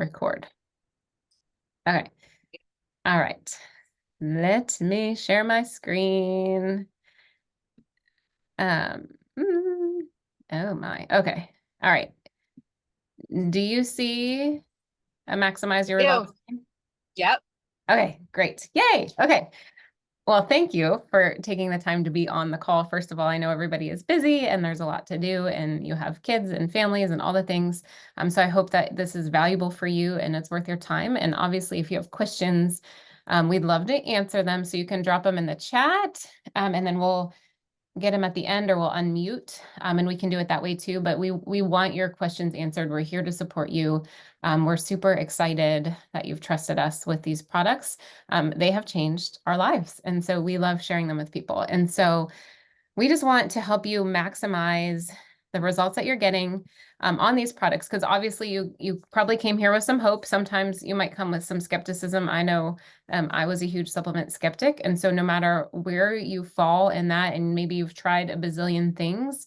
record. Okay. All right. Let me share my screen. Um, oh my. Okay. All right. Do you see a maximize your Ew. results? Yep. Okay, great. Yay. Okay. Well, thank you for taking the time to be on the call. First of all, I know everybody is busy and there's a lot to do and you have kids and families and all the things. So I hope that this is valuable for you and it's worth your time. And obviously, if you have questions, we'd love to answer them. So you can drop them in the chat and then we'll get them at the end or we'll unmute and we can do it that way too. But we want your questions answered. We're here to support you. We're super excited that you've trusted us with these products. They have changed our lives. And so we love sharing them with people. And so we just want to help you maximize the results that you're getting on these products, because obviously you probably came here with some hope. Sometimes you might come with some skepticism. I know I was a huge supplement skeptic. And so no matter where you fall in that, and maybe you've tried a bazillion things,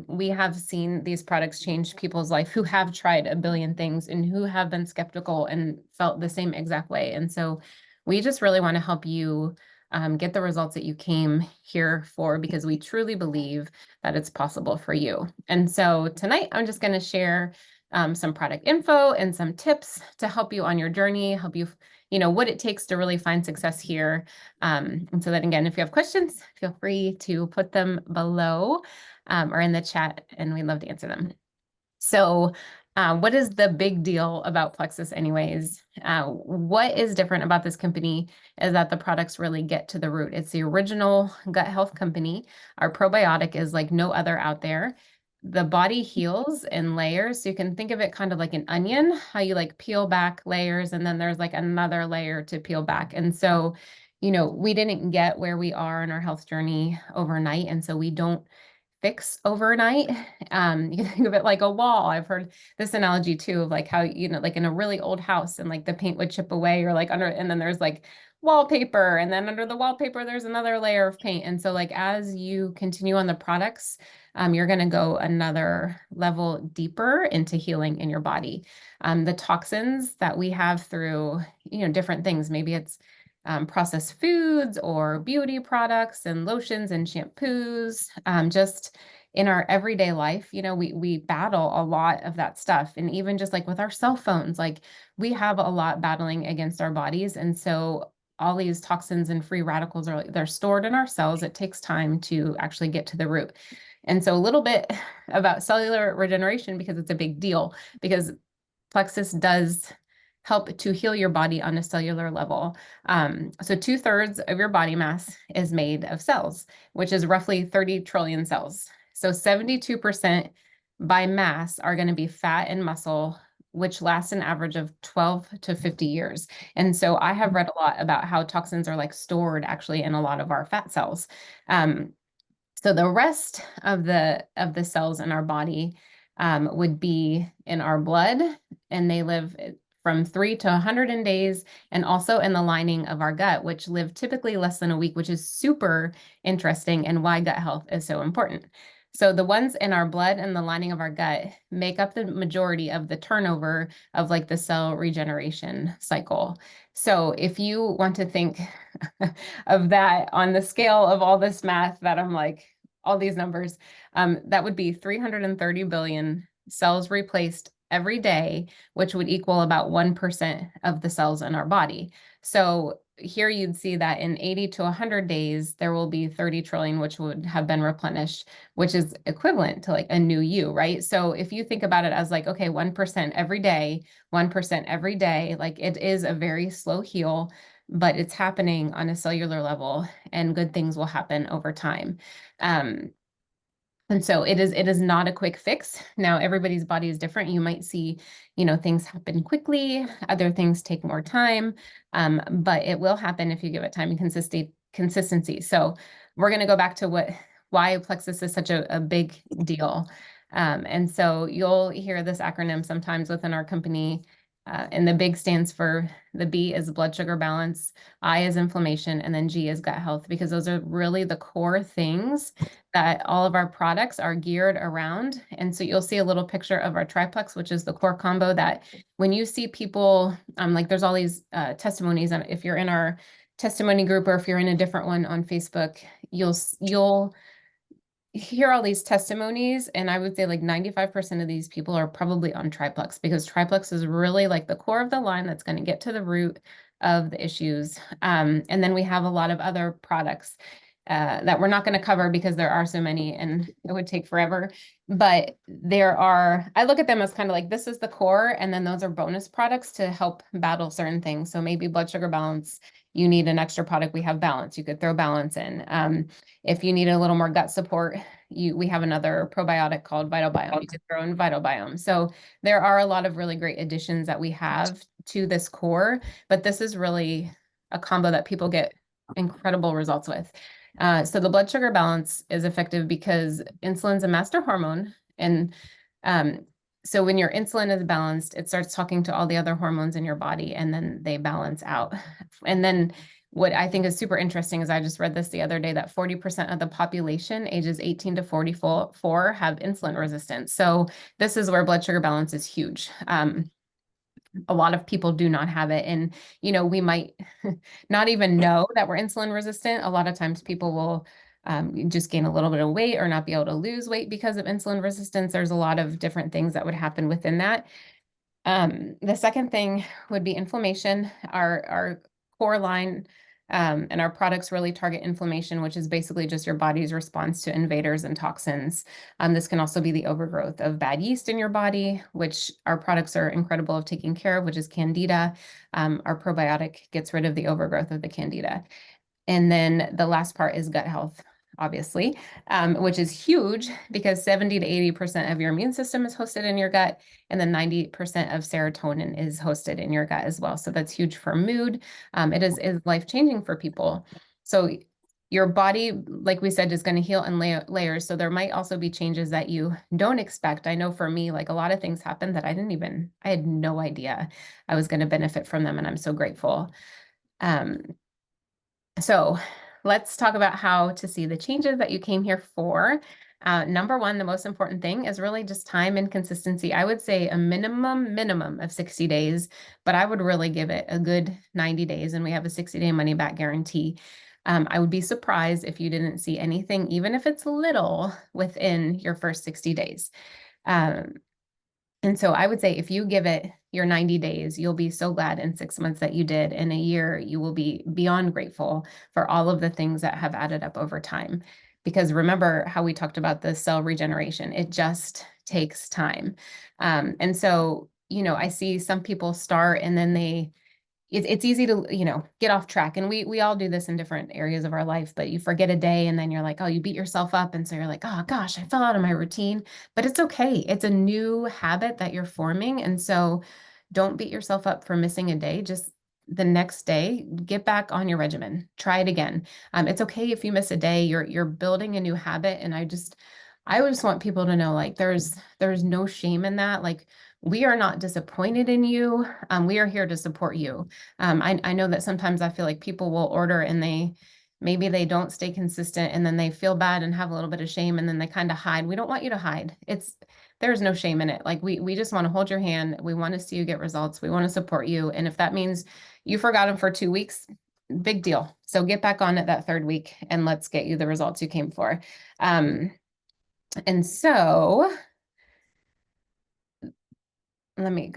we have seen these products change people's life who have tried a billion things and who have been skeptical and felt the same exact way. And so we just really want to help you get the results that you came here for, because we truly believe that it's possible for you. And so tonight, I'm just going to share some product info and some tips to help you on your journey, help you, what it takes to really find success here. And so that, again, if you have questions, feel free to put them below or in the chat, and we'd love to answer them. So what is the big deal about Plexus anyways? What is different about this company is that the products really get to the root. It's the original gut health company. Our probiotic is like no other out there. The body heals in layers. So you can think of it kind of like an onion, how you like peel back layers and then there's like another layer to peel back. And so, we didn't get where we are in our health journey overnight. And so we don't fix overnight. You can think of it like a wall. I've heard this analogy too, of like how, like in a really old house and like the paint would chip away or like under, and then there's like wallpaper, and then under the wallpaper, there's another layer of paint. And so like, as you continue on the products, you're going to go another level deeper into healing in your body. The toxins that we have through, different things, maybe it's processed foods or beauty products and lotions and shampoos, just in our everyday life, we battle a lot of that stuff. And even just like with our cell phones, like we have a lot battling against our bodies. And so all these toxins and free radicals they're stored in our cells. It takes time to actually get to the root. And so a little bit about cellular regeneration, because it's a big deal, because Plexus does help to heal your body on a cellular level. So 2/3 of your body mass is made of cells, which is roughly 30 trillion cells. So 72% by mass are going to be fat and muscle, which lasts an average of 12 to 50 years. And so I have read a lot about how toxins are like stored actually in a lot of our fat cells. So the rest of the cells in our body would be in our blood, and they live from 3 to 100 days, and also in the lining of our gut, which live typically less than a week, which is super interesting and why gut health is so important. So the ones in our blood and the lining of our gut make up the majority of the turnover of like the cell regeneration cycle. So if you want to think of that on the scale of all this math that I'm like, all these numbers, that would be 330 billion cells replaced every day, which would equal about 1% of the cells in our body. So here you'd see that in 80 to 100 days, there will be 30 trillion, which would have been replenished, which is equivalent to like a new you, right? So if you think about it as like, okay, 1% every day, 1% every day, like it is a very slow heal, but it's happening on a cellular level and good things will happen over time. And so it is not a quick fix. Now, everybody's body is different. You might see, things happen quickly, other things take more time, but it will happen if you give it time and consistency. So we're going to go back to why Plexus is such a big deal. And so you'll hear this acronym sometimes within our company, And the big stands for, the B is blood sugar balance, I is inflammation, and then G is gut health, because those are really the core things that all of our products are geared around. And so you'll see a little picture of our triplex, which is the core combo that when you see people, like there's all these testimonies, and if you're in our testimony group or if you're in a different one on Facebook, you'll hear all these testimonies, and I would say like 95% of these people are probably on triplex, because triplex is really like the core of the line that's going to get to the root of the issues. And then we have a lot of other products that we're not going to cover because there are so many and it would take forever. But there are, I look at them as kind of like, this is the core, and then those are bonus products to help battle certain things. So maybe blood sugar balance, you need an extra product, we have balance, you could throw balance in. If you need a little more gut support, we have another probiotic called Vital Biome. You could throw in Vital Biome. So there are a lot of really great additions that we have to this core, but this is really a combo that people get incredible results with. So the blood sugar balance is effective because insulin's a master hormone. And so when your insulin is balanced, it starts talking to all the other hormones in your body, and then they balance out. And then what I think is super interesting is I just read this the other day that 40% of the population ages 18 to 44 have insulin resistance. So this is where blood sugar balance is huge. A lot of people do not have it. And, we might not even know that we're insulin resistant. A lot of times people will just gain a little bit of weight or not be able to lose weight because of insulin resistance. There's a lot of different things that would happen within that. The second thing would be inflammation. Our core line and our products really target inflammation, which is basically just your body's response to invaders and toxins. This can also be the overgrowth of bad yeast in your body, which our products are incredible of taking care of, which is Candida. Our probiotic gets rid of the overgrowth of the Candida. And then the last part is gut health, obviously, which is huge because 70 to 80% of your immune system is hosted in your gut, and then 90% of serotonin is hosted in your gut as well. So that's huge for mood. It is life-changing for people. So your body, like we said, is going to heal in layers. So there might also be changes that you don't expect. I know for me, like a lot of things happened that I had no idea I was going to benefit from them, and I'm so grateful. So let's talk about how to see the changes that you came here for. Number one, the most important thing is really just time and consistency. I would say a minimum of 60 days, but I would really give it a good 90 days, and we have a 60-day money back guarantee. I would be surprised if you didn't see anything, even if it's little, within your first 60 days. And so I would say if you give it your 90 days, you'll be so glad in 6 months that you did. In a year, you will be beyond grateful for all of the things that have added up over time. Because remember how we talked about the cell regeneration, it just takes time. And so, I see some people start and then it's easy to, get off track. And we all do this in different areas of our life, but you forget a day and then you're like, oh, you beat yourself up. And so you're like, oh gosh, I fell out of my routine, but it's okay. It's a new habit that you're forming. And so don't beat yourself up for missing a day. Just the next day, get back on your regimen, try it again. It's okay if you miss a day, you're building a new habit. And I just want people to know, like, there's no shame in that. Like, we are not disappointed in you. We are here to support you. I know that sometimes I feel like people will order and maybe they don't stay consistent, and then they feel bad and have a little bit of shame, and then they kind of hide. We don't want you to hide. There's no shame in it. Like, we just want to hold your hand. We want to see you get results. We want to support you. And if that means you forgot them for 2 weeks, big deal. So get back on it that third week and let's get you the results you came for. And so let me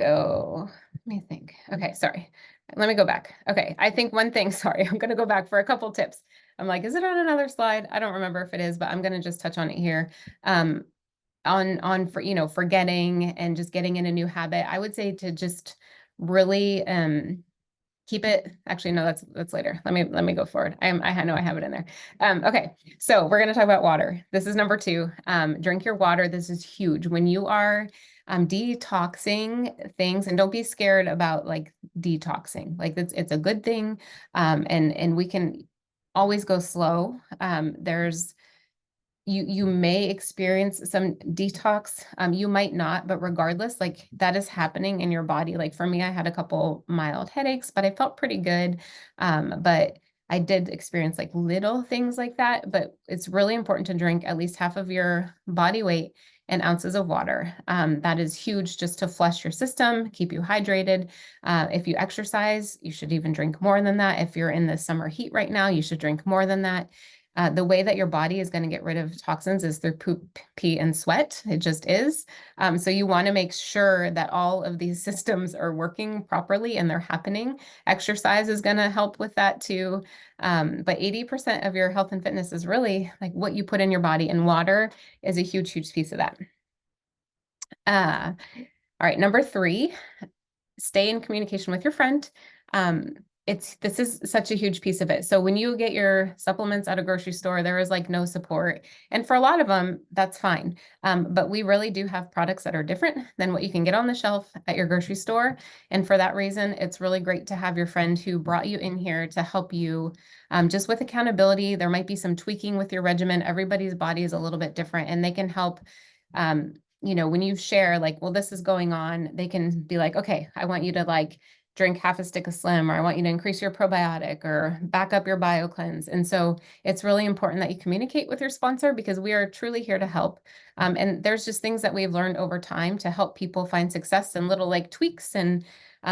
think. Okay, sorry. Let me go back. Okay, I think one thing, sorry, I'm gonna go back for a couple tips. I'm like, is it on another slide? I don't remember if it is, but I'm gonna just touch on it here. On forgetting and just getting in a new habit, I would say to just really keep it. Actually, no, that's later. Let me go forward. I know I have it in there. Okay, so we're gonna talk about water. This is number 2. Drink your water. This is huge. When you are detoxing things, and don't be scared about like detoxing. Like it's a good thing, and we can always go slow. There's you may experience some detox. You might not, but regardless, like that is happening in your body. Like for me, I had a couple mild headaches, but I felt pretty good. But I did experience like little things like that, but it's really important to drink at least half of your body weight in ounces of water. That is huge just to flush your system, keep you hydrated. If you exercise, you should even drink more than that. If you're in the summer heat right now, you should drink more than that. The way that your body is going to get rid of toxins is through poop, pee, and sweat. It just is. So you want to make sure that all of these systems are working properly and they're happening. Exercise is going to help with that too. But 80% of your health and fitness is really like what you put in your body, and water is a huge, huge piece of that. All right, number 3, stay in communication with your friend. This is such a huge piece of it. So when you get your supplements at a grocery store, there is like no support. And for a lot of them, that's fine. But we really do have products that are different than what you can get on the shelf at your grocery store. And for that reason, it's really great to have your friend who brought you in here to help you just with accountability. There might be some tweaking with your regimen. Everybody's body is a little bit different, and they can help. When you share like, well, this is going on, they can be like, okay, I want you to like drink half a stick of Slim, or I want you to increase your probiotic or back up your BioCleanse. And so it's really important that you communicate with your sponsor, because we are truly here to help. And there's just things that we've learned over time to help people find success, and little like tweaks, and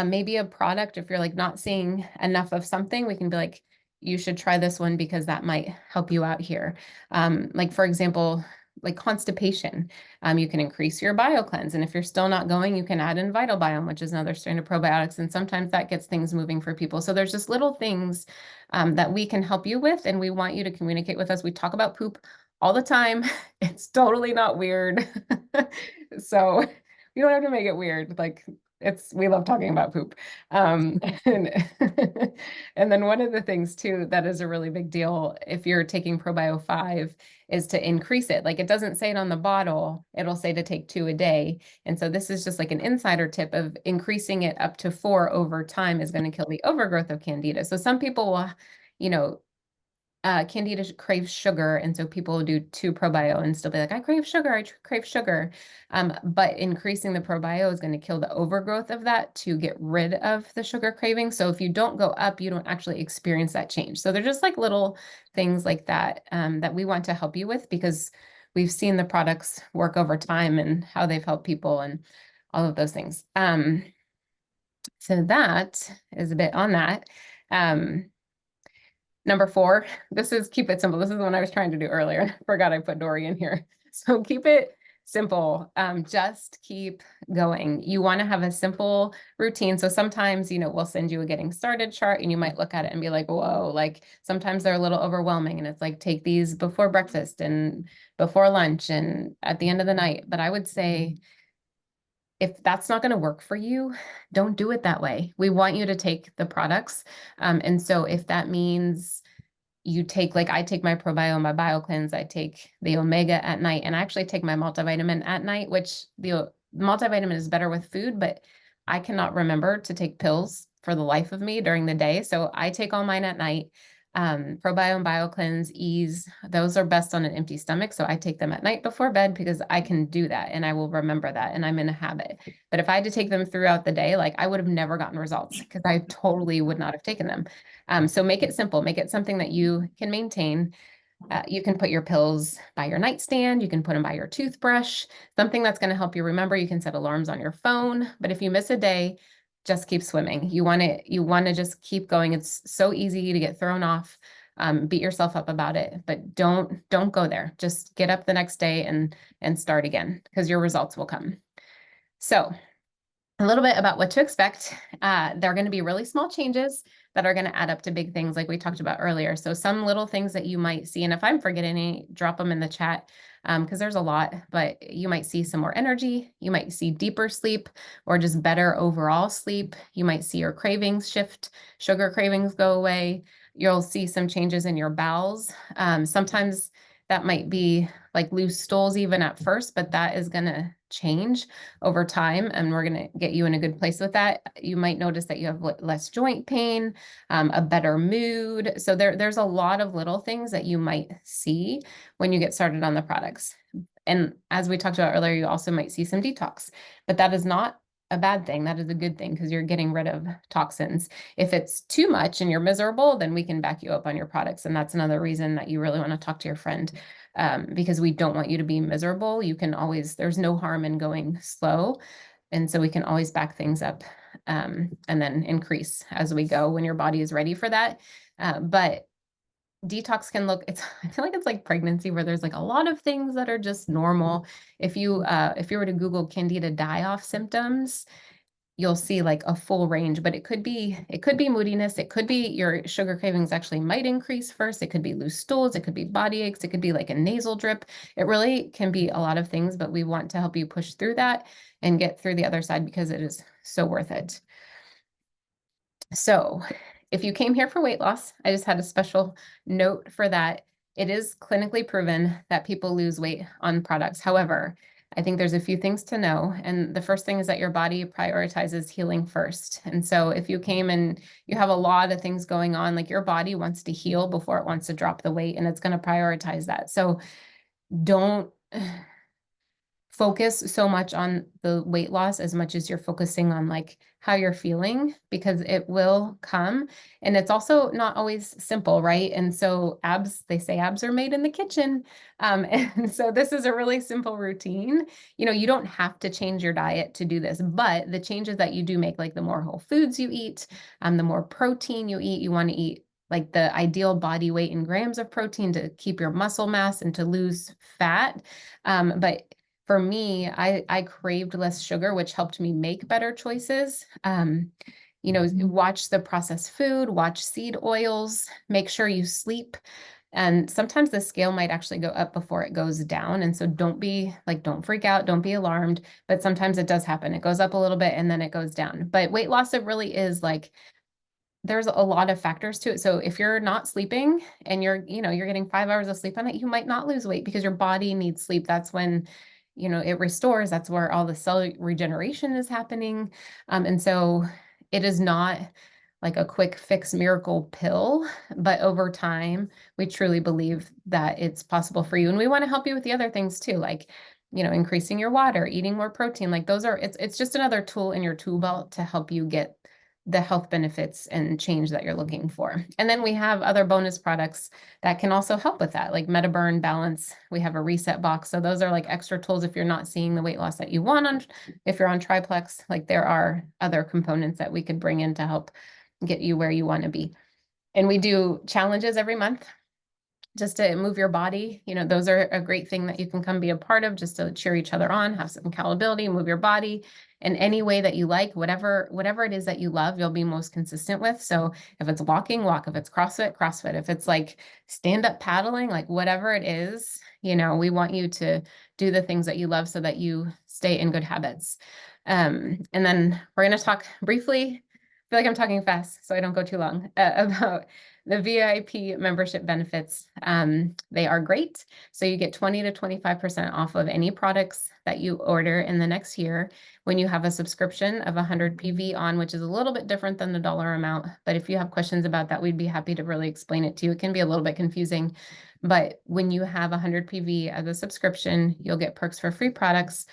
maybe a product. If you're like not seeing enough of something, we can be like, you should try this one because that might help you out here. Like for example, like constipation, you can increase your BioCleanse. And if you're still not going, you can add in Vital Biome, which is another strain of probiotics. And sometimes that gets things moving for people. So there's just little things that we can help you with. And we want you to communicate with us. We talk about poop all the time. It's totally not weird. So you don't have to make it weird. Like we love talking about poop. And, and then one of the things too, that is a really big deal if you're taking ProBio 5, is to increase it. Like it doesn't say it on the bottle, it'll say to take 2 a day. And so this is just like an insider tip of increasing it up to 4 over time is going to kill the overgrowth of Candida. So some people will, Candida craves sugar, and so people do 2 ProBio and still be like, I crave sugar, I crave sugar. But increasing the ProBio is going to kill the overgrowth of that to get rid of the sugar craving. So if you don't go up, you don't actually experience that change. So they're just like little things like that that we want to help you with, because we've seen the products work over time and how they've helped people and all of those things. So that is a bit on that. Number 4, this is keep it simple. This is the one I was trying to do earlier. Forgot I put Dory in here. So keep it simple. Just keep going. You want to have a simple routine. So sometimes, we'll send you a getting started chart, and you might look at it and be like, whoa, like sometimes they're a little overwhelming, and it's like, take these before breakfast and before lunch and at the end of the night. But I would say, if that's not going to work for you, don't do it that way. We want you to take the products. And so if that means you take, like I take my ProBio, my BioCleanse, I take the Omega at night, and I actually take my multivitamin at night, which the multivitamin is better with food, but I cannot remember to take pills for the life of me during the day. So I take all mine at night. ProBio and BioCleanse, Ease, those are best on an empty stomach. So I take them at night before bed because I can do that and I will remember that and I'm in a habit. But if I had to take them throughout the day, like I would have never gotten results because I totally would not have taken them. So make it simple, make it something that you can maintain. You can put your pills by your nightstand. You can put them by your toothbrush, something that's going to help you remember. You can set alarms on your phone. But if you miss a day, just keep swimming. You want to just keep going. It's so easy to get thrown off, beat yourself up about it, but don't go there. Just get up the next day and start again, because your results will come. So a little bit about what to expect. They're going to be really small changes that are going to add up to big things like we talked about earlier. So some little things that you might see, and if I'm forgetting any, drop them in the chat, because there's a lot, but you might see some more energy. You might see deeper sleep or just better overall sleep. You might see your cravings shift, sugar cravings go away. You'll see some changes in your bowels. Sometimes that might be like loose stools even at first, but that is going to change over time, and we're going to get you in a good place with that. You might notice that you have less joint pain, a better mood. So there's a lot of little things that you might see when you get started on the products. And as we talked about earlier, you also might see some detox, but that is not a bad thing. That is a good thing because you're getting rid of toxins. If it's too much and you're miserable, then we can back you up on your products. And that's another reason that you really want to talk to your friend, because we don't want you to be miserable. You can always, there's no harm in going slow. And so we can always back things up, and then increase as we go when your body is ready for that. But detox can look, I feel like it's like pregnancy where there's like a lot of things that are just normal. If you were to Google Candida die-off symptoms, you'll see like a full range, but it could be moodiness. It could be your sugar cravings actually might increase first. It could be loose stools. It could be body aches. It could be like a nasal drip. It really can be a lot of things, but we want to help you push through that and get through the other side because it is so worth it. So if you came here for weight loss, I just had a special note for that. It is clinically proven that people lose weight on products. However, I think there's a few things to know. And the first thing is that your body prioritizes healing first. And so if you came and you have a lot of things going on, like your body wants to heal before it wants to drop the weight, and it's going to prioritize that. So don't focus so much on the weight loss as much as you're focusing on like how you're feeling, because it will come. And it's also not always simple, right? And so abs, they say abs are made in the kitchen. And so this is a really simple routine. You know, you don't have to change your diet to do this, but the changes that you do make, like the more whole foods you eat, the more protein you eat, you want to eat like the ideal body weight in grams of protein to keep your muscle mass and to lose fat. But for me, I craved less sugar, which helped me make better choices. You know, watch the processed food, watch seed oils, make sure you sleep. And sometimes the scale might actually go up before it goes down. And so don't freak out, don't be alarmed. But sometimes it does happen. It goes up a little bit and then it goes down. But weight loss, it really is like, there's a lot of factors to it. So if you're not sleeping and you're getting 5 hours of sleep on it, you might not lose weight because your body needs sleep. That's when, it restores. That's where all the cell regeneration is happening. And so it is not like a quick fix miracle pill, but over time, we truly believe that it's possible for you. And we want to help you with the other things too, like, increasing your water, eating more protein. Like those are, it's just another tool in your tool belt to help you get the health benefits and change that you're looking for. And then we have other bonus products that can also help with that, like MetaBurn Balance. We have a reset box. So those are like extra tools if you're not seeing the weight loss that you want if you're on Triplex, like there are other components that we could bring in to help get you where you want to be. And we do challenges every month just to move your body. Those are a great thing that you can come be a part of, just to cheer each other on, have some accountability, move your body in any way that you like, whatever it is that you love, you'll be most consistent with. So if it's walking, walk. If it's CrossFit, CrossFit. If it's like stand up paddling, like whatever it is, we want you to do the things that you love so that you stay in good habits. And then we're going to talk briefly, I feel like I'm talking fast, so I don't go too long, about the VIP membership benefits. They are great. So you get 20 to 25% off of any products that you order in the next year when you have a subscription of 100 PV on, which is a little bit different than the dollar amount. But if you have questions about that, we'd be happy to really explain it to you. It can be a little bit confusing, but when you have 100 PV as a subscription, you'll get perks for free products.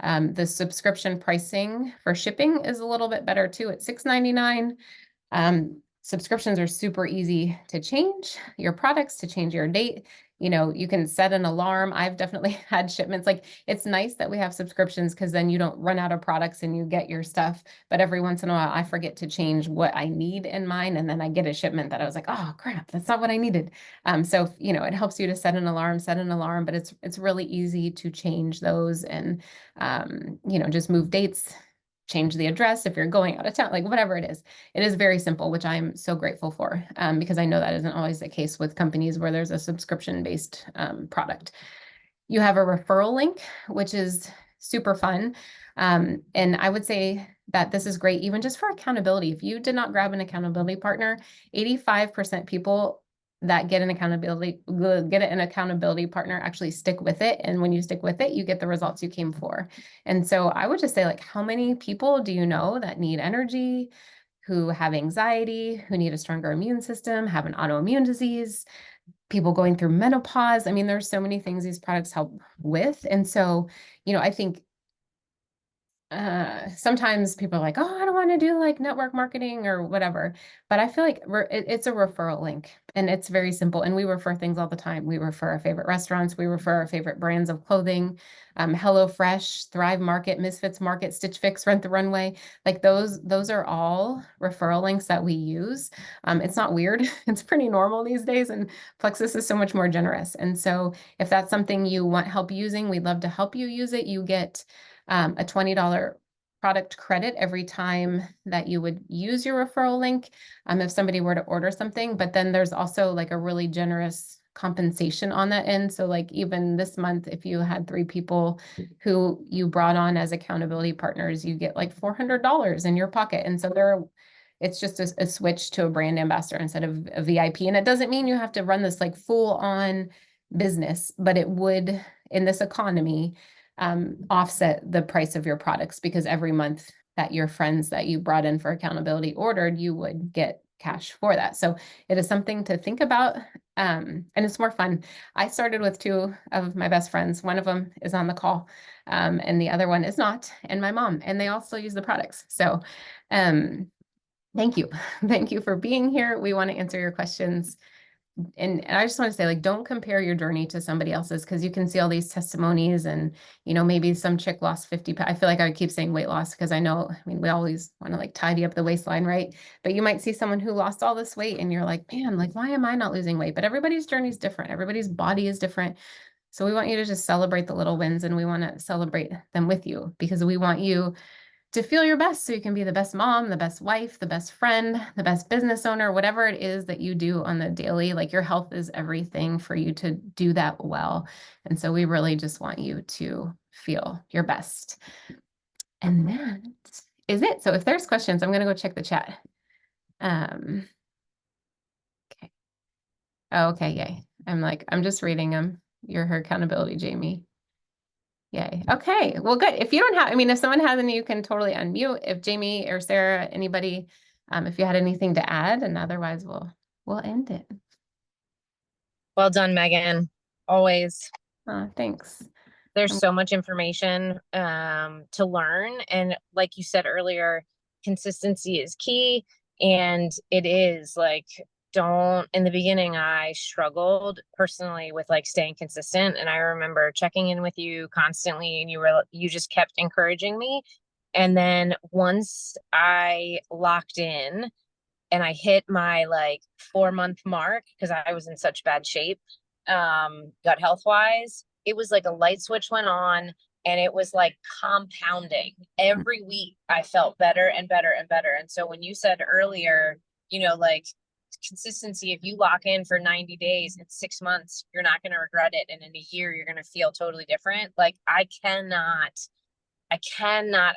The subscription pricing for shipping is a little bit better too at $6.99. Subscriptions are super easy to change your products, to change your date. You can set an alarm. I've definitely had shipments. Like, it's nice that we have subscriptions because then you don't run out of products and you get your stuff. But every once in a while, I forget to change what I need in mine. And then I get a shipment that I was like, oh crap, that's not what I needed. So, it helps you to set an alarm, but it's really easy to change those and, just move dates, change the address if you're going out of town, like whatever it is very simple, which I'm so grateful for, because I know that isn't always the case with companies where there's a subscription-based product. You have a referral link, which is super fun. And I would say that this is great, even just for accountability. If you did not grab an accountability partner, 85% people that get an accountability partner actually stick with it. And when you stick with it, you get the results you came for. And so I would just say, like, how many people do you know that need energy, who have anxiety, who need a stronger immune system, have an autoimmune disease, people going through menopause? I mean, there's so many things these products help with. And so, I think sometimes people are like, oh, I don't want to do like network marketing or whatever. But I feel like it's a referral link, and it's very simple. And we refer things all the time. We refer our favorite restaurants. We refer our favorite brands of clothing, HelloFresh, Thrive Market, Misfits Market, Stitch Fix, Rent the Runway. Like those are all referral links that we use. It's not weird. It's pretty normal these days. And Plexus is so much more generous. And so if that's something you want help using, we'd love to help you use it. You get a $20 product credit every time that you would use your referral link, if somebody were to order something. But then there's also like a really generous compensation on that end. So like even this month, if you had 3 people who you brought on as accountability partners, you get like $400 in your pocket. And so it's just a switch to a brand ambassador instead of a VIP. And it doesn't mean you have to run this like full on business, but it would, in this economy, offset the price of your products, because every month that your friends that you brought in for accountability ordered, you would get cash for that. So it is something to think about. And it's more fun. I started with 2 of my best friends. One of them is on the call, and the other one is not, and my mom, and they all still use the products. So thank you. Thank you for being here. We want to answer your questions. And I just want to say, like, don't compare your journey to somebody else's, because you can see all these testimonies and, maybe some chick lost 50 pounds. I feel like I would keep saying weight loss because I know, we always want to like tidy up the waistline, right? But you might see someone who lost all this weight and you're like, man, like, why am I not losing weight? But everybody's journey is different. Everybody's body is different. So we want you to just celebrate the little wins, and we want to celebrate them with you, because we want you to feel your best so you can be the best mom, the best wife, the best friend, the best business owner, whatever it is that you do on the daily. Like, your health is everything for you to do that well. And so we really just want you to feel your best. And that is it. So if there's questions, I'm going to go check the chat. Okay. Oh, okay. Yay. I'm just reading them. You're her accountability, Jamie. Yay. Okay. Well, good. If you don't have, if someone has any, you can totally unmute. If Jamie or Sarah, anybody, if you had anything to add, and otherwise we'll end it. Well done, Megan. Always. Thanks. There's so much information to learn. And like you said earlier, consistency is key. And it is like, in the beginning, I struggled personally with like staying consistent. And I remember checking in with you constantly, and you just kept encouraging me. And then once I locked in and I hit my like 4-month mark, because I was in such bad shape, gut health wise, it was like a light switch went on, and it was like compounding. Every week I felt better and better and better. And so when you said earlier, like consistency, if you lock in for 90 days, in 6 months, you're not going to regret it. And in a year, you're going to feel totally different. Like I cannot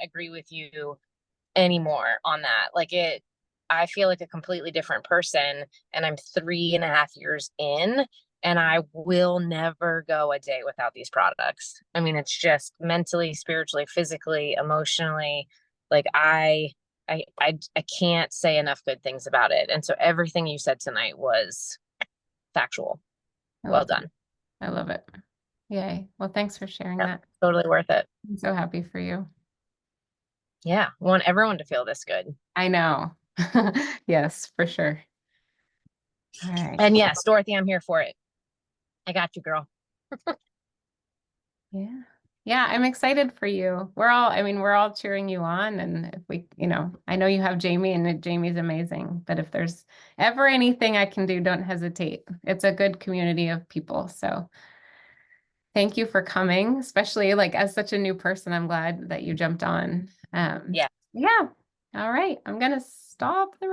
agree with you anymore on that. I feel like a completely different person, and I'm 3.5 years in, and I will never go a day without these products. It's just mentally, spiritually, physically, emotionally, like I can't say enough good things about it. And so everything you said tonight was factual. Well done. I love it. Yay. Well, thanks for sharing that. Totally worth it. I'm so happy for you. Yeah. I want everyone to feel this good. I know. Yes, for sure. All right. And yes, Dorothy, I'm here for it. I got you, girl. Yeah. Yeah, I'm excited for you. We're all cheering you on. And if we, I know you have Jamie, and Jamie's amazing, but if there's ever anything I can do, don't hesitate. It's a good community of people. So thank you for coming, especially like as such a new person. I'm glad that you jumped on. Yeah. Yeah. All right. I'm going to stop the